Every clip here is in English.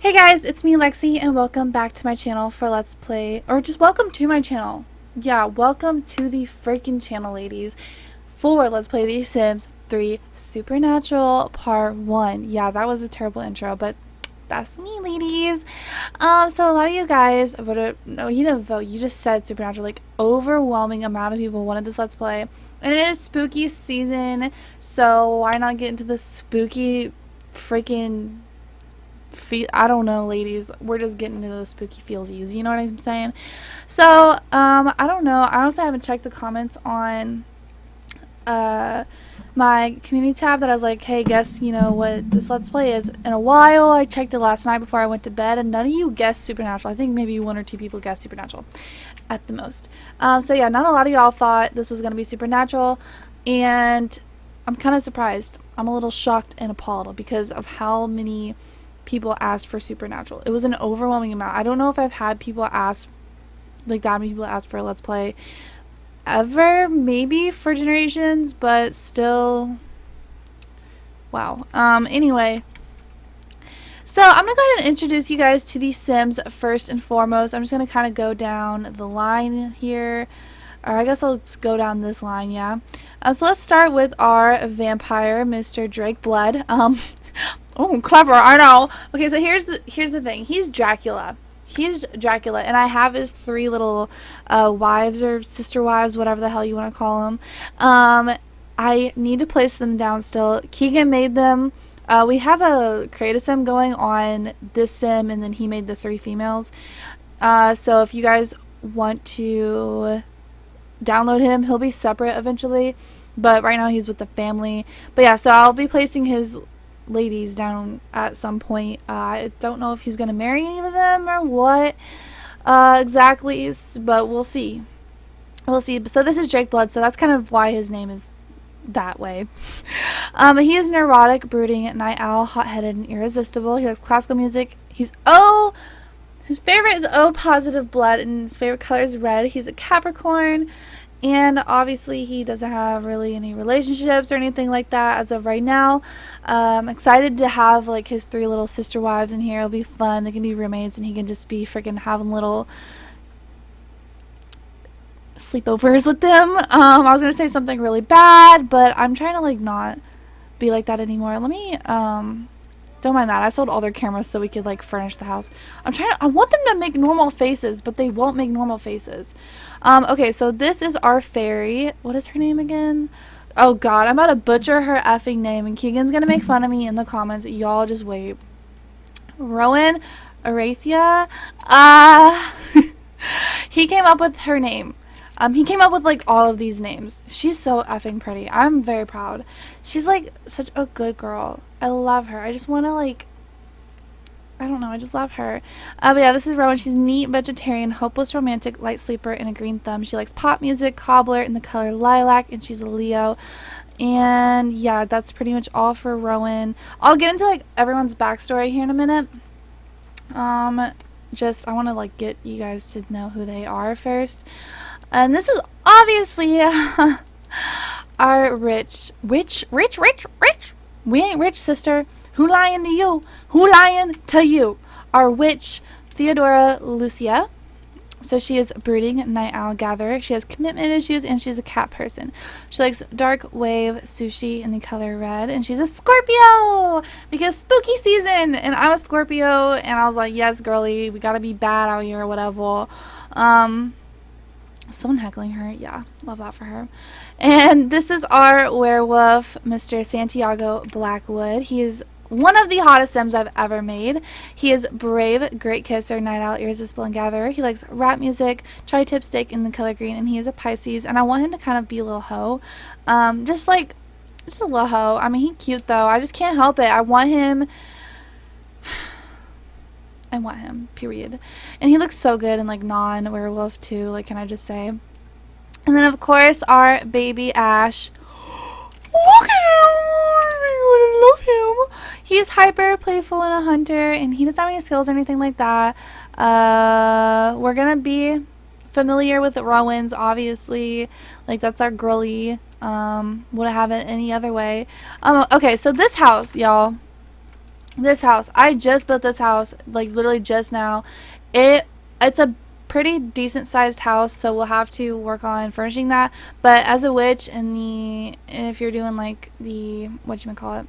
Hey guys, it's me Lexi and welcome back to my channel for Let's Play, or just welcome to my channel. Yeah, welcome to the freaking channel, ladies, for Let's Play The Sims 3 Supernatural Part 1. Yeah, that was a terrible intro, but that's me, ladies. So a lot of you guys voted, no, you didn't vote, you just said Supernatural, like overwhelming amount of people wanted this Let's Play. And it is spooky season, so why not get into the spooky freaking I don't know, ladies. We're just getting into the spooky feelsies. You know what I'm saying? So, I don't know. I honestly haven't checked the comments on my community tab that I was like, hey, guess, you know, what this Let's Play is in a while. I checked it last night before I went to bed, and none of you guessed Supernatural. I think maybe one or two people guessed Supernatural at the most. So, yeah, not a lot of y'all thought this was going to be Supernatural, and I'm kind of surprised. I'm a little shocked and appalled because of how many people asked for Supernatural. It was an overwhelming amount. I don't know if I've had people ask, like that many people ask for a Let's Play ever, maybe for Generations, but still, wow. Anyway, so I'm gonna go ahead and introduce you guys to the Sims first and foremost. I'm just gonna kind of go down the line here, or I guess I'll just go down this line, yeah. So let's start with our vampire, Mr. Drake Blood. Oh, clever, I know. Okay, so here's the thing. He's Dracula. He's Dracula, and I have his three little wives or sister wives, whatever the hell you want to call them. I need to place them down still. Keegan made them. We have a create a sim going on this sim, and then he made the three females. So if you guys want to download him, he'll be separate eventually, but right now he's with the family. But yeah, so I'll be placing his ladies down at some point. I don't know if he's gonna marry any of them or what exactly, but we'll see. We'll see. So this is Drake Blood, so that's kind of why his name is that way. He is neurotic, brooding, night owl, hot-headed, and irresistible. He likes classical music. His favorite is O positive blood, and his favorite color is red. He's a Capricorn. And obviously he doesn't have really any relationships or anything like that as of right now. Excited to have like his three little sister wives in here. It'll be fun. They can be roommates and he can just be freaking having little sleepovers with them. I was going to say something really bad, but I'm trying to like not be like that anymore. Let me, don't mind that. I sold all their cameras so we could like furnish the house. I want them to make normal faces, but they won't make normal faces. Okay, so this is our fairy. What is her name again? Oh god, I'm about to butcher her effing name, and Keegan's gonna make fun of me in the comments. Y'all just wait. Rowan Arathia. He came up with her name. He came up with like all of these names. She's so effing pretty. I'm very proud. She's like such a good girl. I love her. I just want to like, I don't know, I just love her. But yeah, this is Rowan. She's neat, vegetarian, hopeless romantic, light sleeper, and a green thumb. She likes pop music, cobbler, in the color lilac, and she's a Leo. And yeah, that's pretty much all for Rowan. I'll get into like everyone's backstory here in a minute. Just I want to like get you guys to know who they are first. And this is obviously our rich. We ain't rich, sister. Who lying to you? Who lying to you? Our witch, Theodora Lucia. So she is brooding, night owl gatherer. She has commitment issues, and she's a cat person. She likes dark wave sushi in the color red, and she's a Scorpio because spooky season. And I'm a Scorpio, and I was like, yes, girly, we gotta be bad out here or whatever. Someone heckling her. Yeah, love that for her. And this is our werewolf, Mr. Santiago Blackwood. He is one of the hottest Sims I've ever made. He is brave, great kisser, night owl, irresistible, and gatherer. He likes rap music, tri-tip steak in the color green, and he is a Pisces. And I want him to kind of be a little hoe. Just a little hoe. I mean, he's cute, though. I just can't help it. I want him, period. And he looks so good in like non-werewolf too, like, can I just say. And then of course our baby Ash. Look at him! I love him. He's hyper playful and a hunter, and he doesn't have any skills or anything like that. We're gonna be familiar with the Rowans, obviously. Like, that's our girly. Wouldn't have it any other way. Okay, so this house, y'all. This house, I just built this house, like literally just now. It's a pretty decent sized house, so we'll have to work on furnishing that. But as a witch, and if you're doing like the whatchamacallit,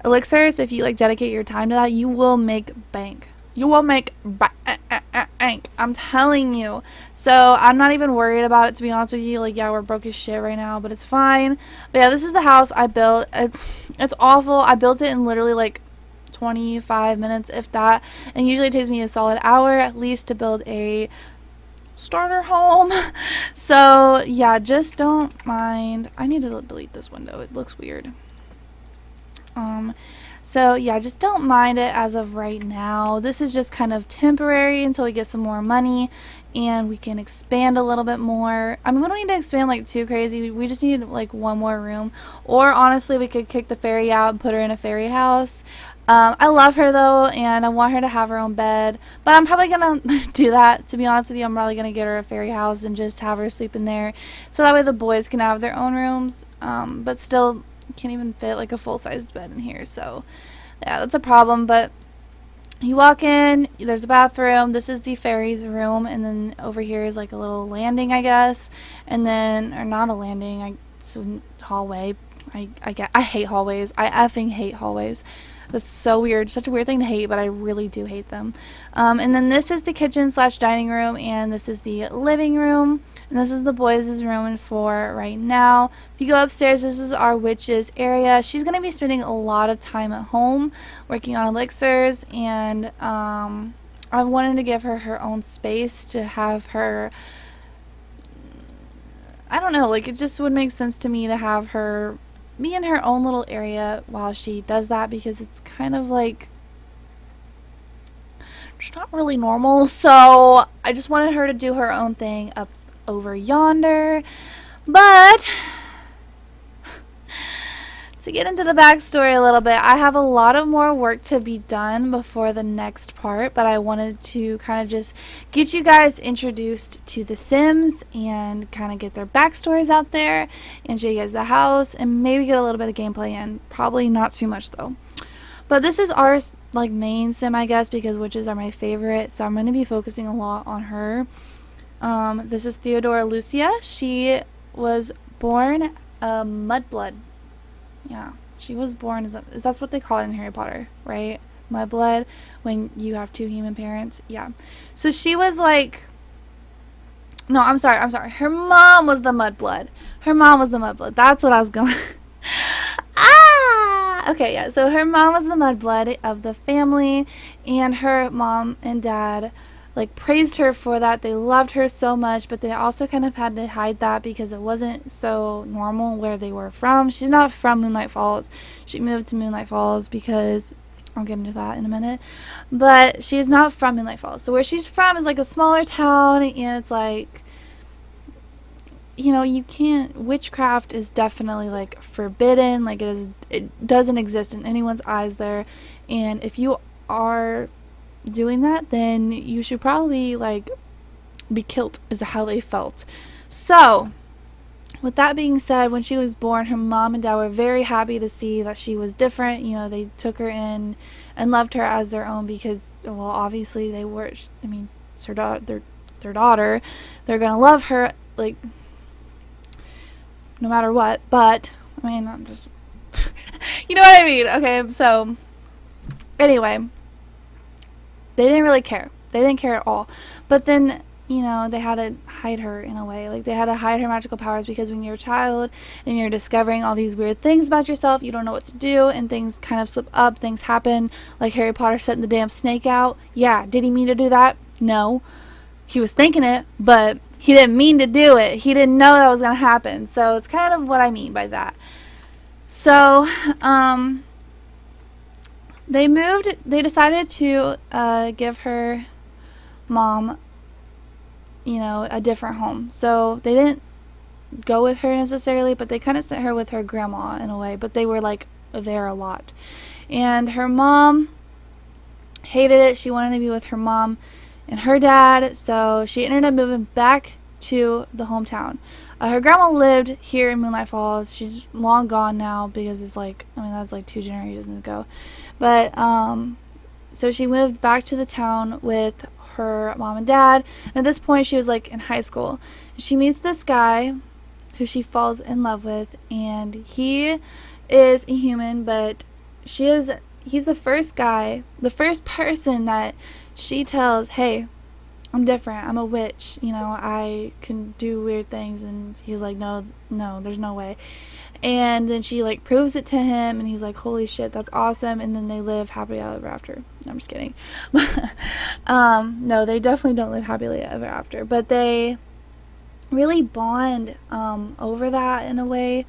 elixirs, if you like dedicate your time to that, you will make bank. You will make bank. I'm telling you. So I'm not even worried about it, to be honest with you. Like, yeah, we're broke as shit right now, but it's fine. But yeah, this is the house I built. It's awful. I built it in literally like 25 minutes, if that. And usually it takes me a solid hour at least to build a starter home. So yeah, just don't mind. I need to delete this window. It looks weird. So yeah, just don't mind it as of right now. This is just kind of temporary until we get some more money and we can expand a little bit more. I mean, we don't need to expand like too crazy. We just need like one more room. Or honestly, we could kick the fairy out and put her in a fairy house. I love her though, and I want her to have her own bed. But I'm probably gonna do that, to be honest with you. I'm probably gonna get her a fairy house and just have her sleep in there. So that way the boys can have their own rooms. But still, can't even fit like a full-sized bed in here, so yeah, that's a problem. But you walk in, there's a bathroom, this is the fairy's room, and then over here is like a little landing, I guess, and then, or not a landing, it's a hallway. I hate hallways. I effing hate hallways. That's so weird. Such a weird thing to hate, but I really do hate them. And then this is the kitchen slash dining room, and this is the living room. And this is the boys' room for right now. If you go upstairs, this is our witch's area. She's going to be spending a lot of time at home working on elixirs, and I wanted to give her her own space to have her, I don't know, like it just would make sense to me to have her be in her own little area while she does that, because it's kind of like, it's not really normal. So I just wanted her to do her own thing up over yonder. But to get into the backstory a little bit, I have a lot of more work to be done before the next part, but I wanted to kind of just get you guys introduced to the Sims and kind of get their backstories out there and show you guys the house and maybe get a little bit of gameplay in. Probably not too much though. But this is our like main Sim, I guess, because witches are my favorite, so I'm going to be focusing a lot on her. This is Theodora Lucia. She was born a mudblood. Yeah, she was born as that's what they call it in Harry Potter, right? Mudblood, when you have two human parents. Yeah. So she was like, no, I'm sorry. Her mom was the mudblood. Her mom was the mudblood. That's what I was going. Okay, yeah. So her mom was the mudblood of the family, and her mom and dad like praised her for that. They loved her so much, but they also kind of had to hide that because it wasn't so normal where they were from. She's not from Moonlight Falls. She moved to Moonlight Falls because I'll get into that in a minute. But she is not from Moonlight Falls. So where she's from is like a smaller town, and it's like, you know, you can't, witchcraft is definitely like forbidden. Like it doesn't exist in anyone's eyes there. And if you are doing that, then you should probably like be killed, is how they felt. So with that being said, when she was born, her mom and dad were very happy to see that she was different. You know, they took her in and loved her as their own because, well, obviously they were, I mean, it's their daughter. They're gonna love her like no matter what. But I mean, I'm just you know what I mean. Okay, so anyway, they didn't really care. They didn't care at all. But then, you know, they had to hide her in a way. Like, they had to hide her magical powers because when you're a child and you're discovering all these weird things about yourself, you don't know what to do, and things kind of slip up, things happen. Like Harry Potter setting the damn snake out. Yeah, did he mean to do that? No. He was thinking it, but he didn't mean to do it. He didn't know that was going to happen. So it's kind of what I mean by that. So, they decided to give her mom, you know, a different home. So they didn't go with her necessarily, but they kind of sent her with her grandma in a way, but they were like there a lot. And her mom hated it. She wanted to be with her mom and her dad, so she ended up moving back to the hometown. Her grandma lived here in Moonlight Falls. She's long gone now because it's like, I mean, that's like 2 generations ago. But so she moved back to the town with her mom and dad. And at this point, she was like in high school. She meets this guy who she falls in love with, and he is a human, but he's the first person that she tells, hey, I'm different, I'm a witch, you know, I can do weird things. And he's like, no, there's no way. And then she like proves it to him, and he's like, holy shit, that's awesome. And then they live happily ever after. No, I'm just kidding. No, they definitely don't live happily ever after, but they really bond over that in a way.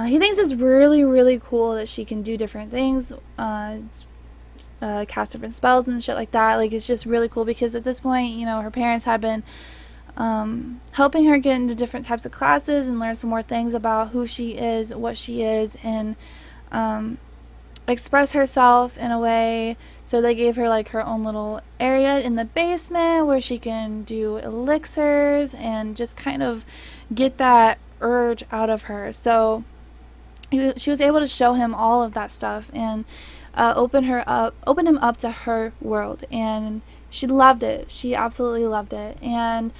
He thinks it's really, really cool that she can do different things, cast different spells and shit like that. Like, it's just really cool because at this point, you know, her parents had been helping her get into different types of classes and learn some more things about who she is, what she is, and express herself in a way. So they gave her like her own little area in the basement where she can do elixirs and just kind of get that urge out of her. So she was able to show him all of that stuff and open him up to her world, and she loved it. She absolutely loved it. And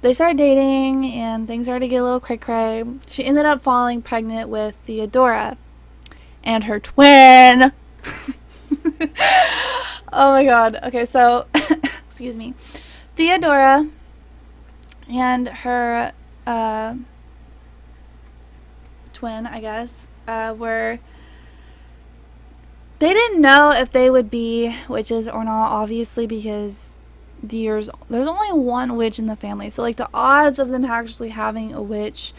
they started dating, and things started to get a little cray-cray. She ended up falling pregnant with Theodora and her twin. Oh my god. Okay, so excuse me. Theodora and her twin, I guess, they didn't know if they would be witches or not, obviously, because there's only one witch in the family. So like the odds of them actually having a witch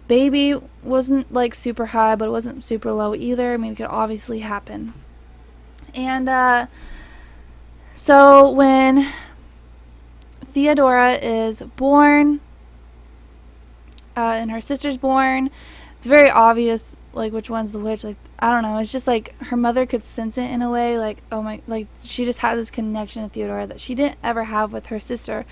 baby wasn't like super high, but it wasn't super low either. I mean, it could obviously happen. And so when Theodora is born and her sister's born, it's very obvious like which one's the witch. Like, I don't know, it's just like her mother could sense it in a way, like, oh my, like she just had this connection to Theodora that she didn't ever have with her sister,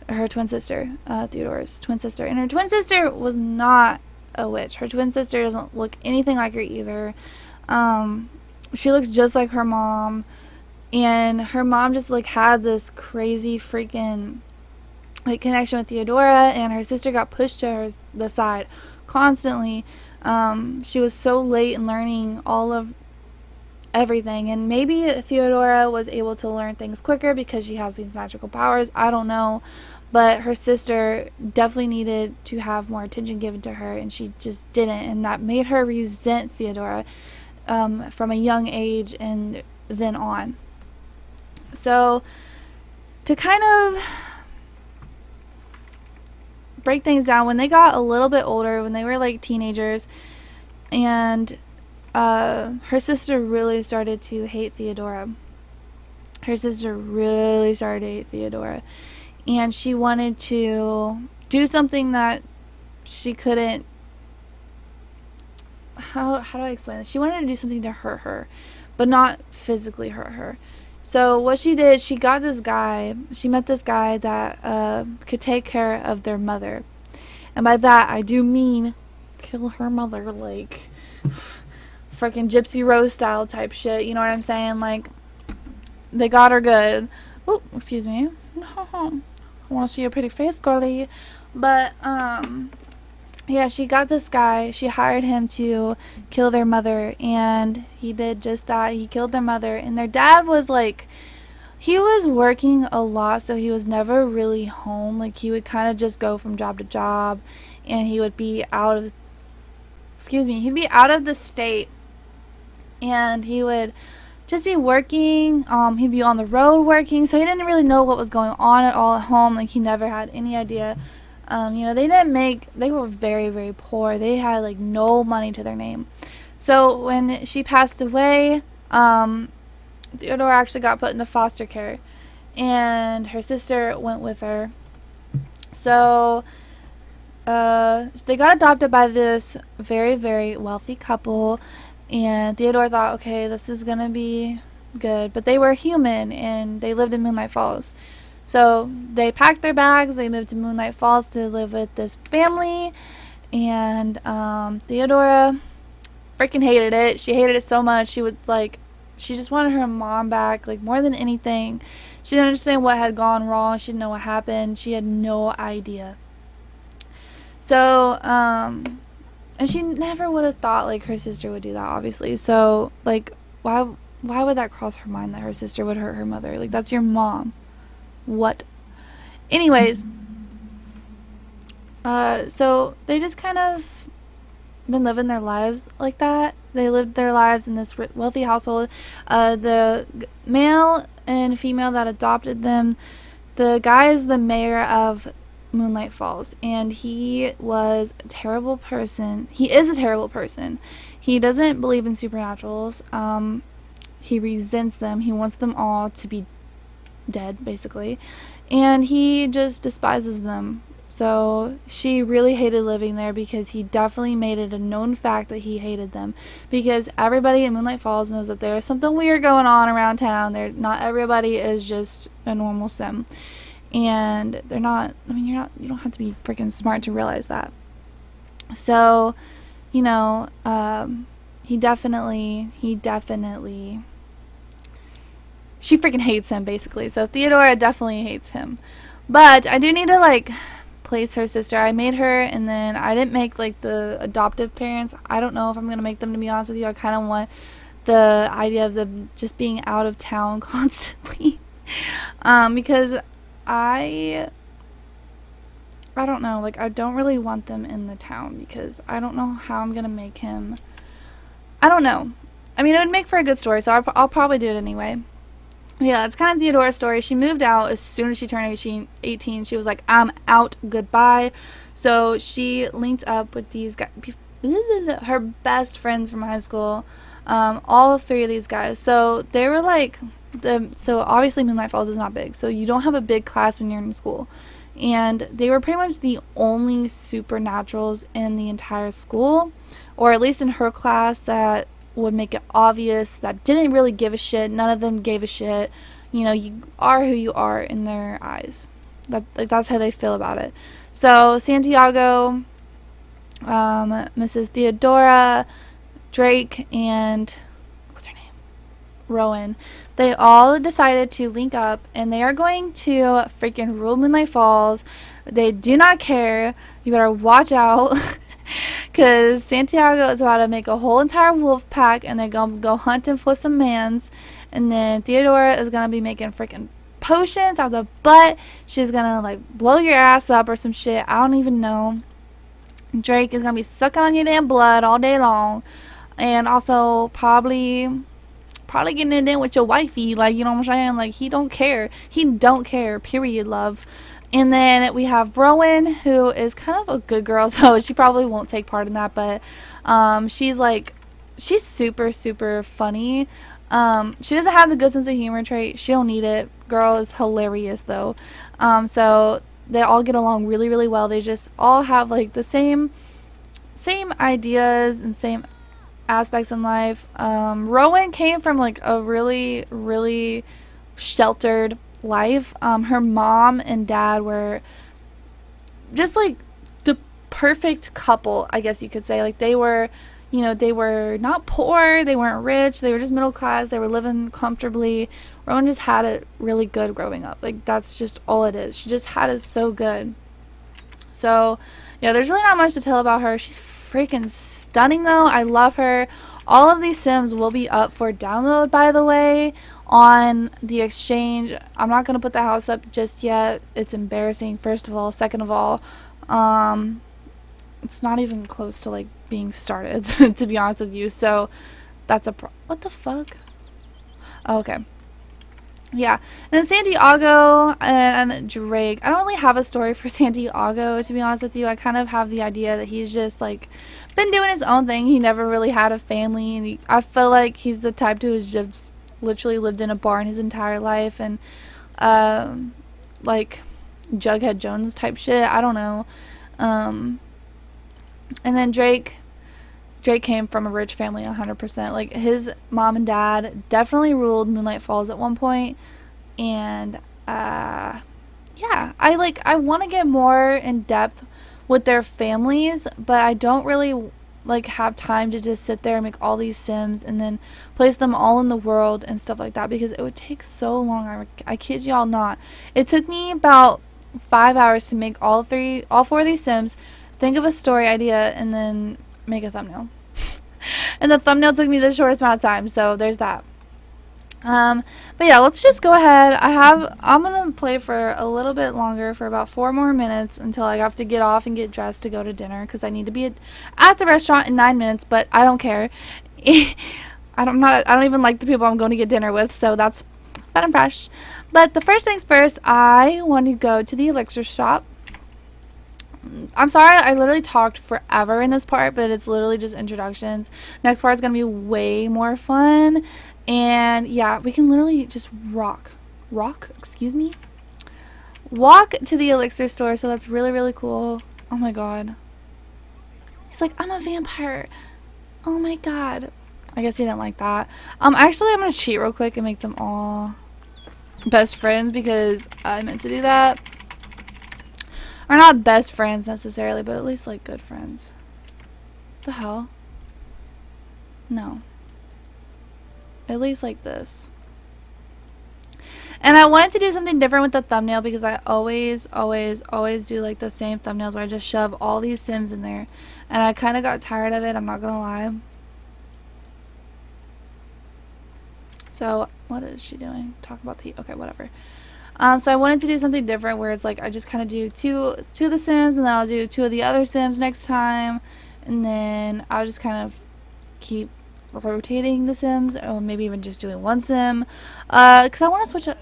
her twin sister, Theodora's twin sister. And her twin sister was not a witch. Her twin sister doesn't look anything like her either. She looks just like her mom, and her mom just like had this crazy freaking like connection with Theodora, and her sister got pushed to the side constantly. She was so late in learning all of everything, and maybe Theodora was able to learn things quicker because she has these magical powers. I don't know, but her sister definitely needed to have more attention given to her, and she just didn't, and that made her resent Theodora from a young age and then on. So to kind of break things down, when they got a little bit older, when they were like teenagers, and her sister really started to hate Theodora. Her sister really started to hate Theodora, and she wanted to do something that she couldn't. How do I explain this? She wanted to do something to hurt her, but not physically hurt her. So what she did, she met this guy that could take care of their mother. And by that, I do mean kill her mother, like freaking Gypsy Rose style type shit. You know what I'm saying? Like, they got her good. Oh, excuse me. I want to see your pretty face, girlie. But, yeah, she got this guy. She hired him to kill their mother, and he did just that. He killed their mother, and their dad was like, he was working a lot, so he was never really home. Like, he would kind of just go from job to job, and he would be out of, he'd be out of the state, and he would just be working. He'd be on the road working, so he didn't really know what was going on at all at home. Like, he never had any idea. You know, they were very, very poor. They had like no money to their name. So when she passed away, Theodora actually got put into foster care, and her sister went with her. So they got adopted by this very, very wealthy couple, and Theodora thought, okay, this is gonna be good. But they were human, and they lived in Moonlight Falls. So they packed their bags, they moved to Moonlight Falls to live with this family, and Theodora freaking hated it. She hated it so much. She just wanted her mom back, like, more than anything. She didn't understand what had gone wrong. She didn't know what happened. She had no idea. So, and she never would have thought, like, her sister would do that, obviously. So, like, why would that cross her mind that her sister would hurt her mother? Like, that's your mom. What? Anyways, so they just kind of been living their lives like that. They lived their lives in this wealthy household. The male and female that adopted them, the guy is the mayor of Moonlight Falls, and he was a terrible person. He is a terrible person. He doesn't believe in supernaturals. He resents them. He wants them all to be dead, basically, and he just despises them. So she really hated living there because he definitely made it a known fact that he hated them, because everybody in Moonlight Falls knows that there's something weird going on around town. Not everybody is just a normal sim, and they're not. I mean, you don't have to be freaking smart to realize that. So, you know, he definitely she freaking hates him, basically. So Theodora definitely hates him. But I do need to, like, place her sister. I made her, and then I didn't make, like, the adoptive parents. I don't know if I'm going to make them, to be honest with you. I kind of want the idea of them just being out of town constantly. Because I don't know. Like, I don't really want them in the town because I don't know how I'm going to make him. I don't know. I mean, it would make for a good story, so I'll probably do it anyway. Yeah, it's kind of Theodora's story. She moved out as soon as she turned 18. She was like, I'm out, goodbye. So she linked up with these guys, her best friends from high school, all three of these guys. So they were like, so obviously Moonlight Falls is not big, so you don't have a big class when you're in school. And they were pretty much the only supernaturals in the entire school, or at least in her class, that would make it obvious, that didn't really give a shit. None of them gave a shit. You know, you are who you are in their eyes. That's how they feel about it. So Santiago, Mrs. Theodora, Drake, and what's her name? Rowan. They all decided to link up, and they are going to freaking rule Moonlight Falls. They do not care. You better watch out. Because Santiago is about to make a whole entire wolf pack, and they're going to go hunting for some mans. And then Theodora is going to be making freaking potions out of the butt. She's going to, like, blow your ass up or some shit. I don't even know. Drake is going to be sucking on your damn blood all day long. And also probably getting it in with your wifey. Like, you know what I'm saying? Like, he don't care. He don't care. Period, love. And then we have Rowan, who is kind of a good girl, so she probably won't take part in that, but she's super, super funny. She doesn't have the good sense of humor trait. She don't need it. Girl is hilarious, though. So they all get along really, really well. They just all have, like, the same ideas and same aspects in life. Rowan came from, like, a really, really sheltered life. Her mom and dad were just, like, the perfect couple, I guess you could say. Like, they were not poor, they weren't rich, they were just middle class, they were living comfortably. Rowan just had it really good growing up. Like, that's just all it is. She just had it so good. So yeah, there's really not much to tell about her. She's freaking stunning, though. I love her. All of these Sims will be up for download, by the way, on the exchange. I'm not going to put the house up just yet. It's embarrassing, first of all. Second of all, it's not even close to, like, being started, to be honest with you. So that's what the fuck? Oh, okay. Yeah. And then Santiago and Drake. I don't really have a story for Santiago, to be honest with you. I kind of have the idea that he's just, like, been doing his own thing. He never really had a family, and I feel like he's the type who has just literally lived in a barn his entire life, and like Jughead Jones type shit. I don't know. And then Drake came from a rich family 100%. Like, his mom and dad definitely ruled Moonlight Falls at one point, and yeah, I want to get more in depth with their families, but I don't really like have time to just sit there and make all these sims and then place them all in the world and stuff like that because it would take so long. I kid y'all not. It took me about 5 hours to make all four of these sims, think of a story idea, and then make a thumbnail. And the thumbnail took me the shortest amount of time, so there's that. But yeah, let's just go ahead. I'm gonna play for a little bit longer, for about 4 more minutes, until I have to get off and get dressed to go to dinner because I need to be at the restaurant in 9 minutes. But I don't care. I don't even like the people I'm going to get dinner with, so that's fun and fresh. But the first things first, I want to go to the elixir shop. I'm sorry, I literally talked forever in this part, but it's literally just introductions. Next part is going to be way more fun. And yeah, we can literally just excuse me, walk to the elixir store. So that's really, really cool. Oh my god. He's like, I'm a vampire. Oh my god. I guess he didn't like that. Actually, I'm going to cheat real quick and make them all best friends because I meant to do that. Or not best friends necessarily, but at least like good friends. What the hell? No. At least like this. And I wanted to do something different with the thumbnail because I always do like the same thumbnails where I just shove all these sims in there. And I kind of got tired of it, I'm not gonna lie. So, what is she doing? Talk about the... Okay, whatever. So I wanted to do something different where it's like I just kind of do two of the sims and then I'll do two of the other sims next time. And then I'll just kind of keep rotating the sims, or maybe even just doing one sim. Because I want to switch up.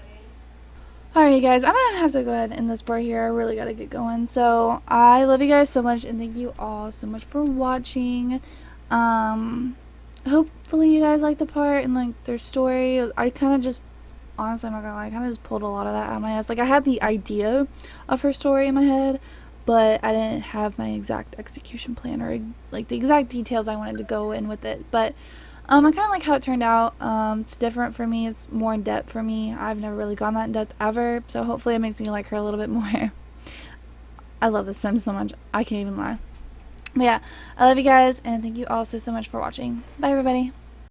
Alright, you guys, I'm going to have to go ahead and end this part here. I really got to get going. So I love you guys so much and thank you all so much for watching. Hopefully you guys like the part and like their story. I kind of just... Honestly, I'm not gonna lie, I kind of just pulled a lot of that out of my ass. Like, I had the idea of her story in my head, but I didn't have my exact execution plan or, like, the exact details I wanted to go in with it. But, I kind of like how it turned out. It's different for me. It's more in depth for me. I've never really gone that in depth ever, so hopefully it makes me like her a little bit more. I love this sim so much. I can't even lie. But yeah, I love you guys, and thank you all so much for watching. Bye, everybody.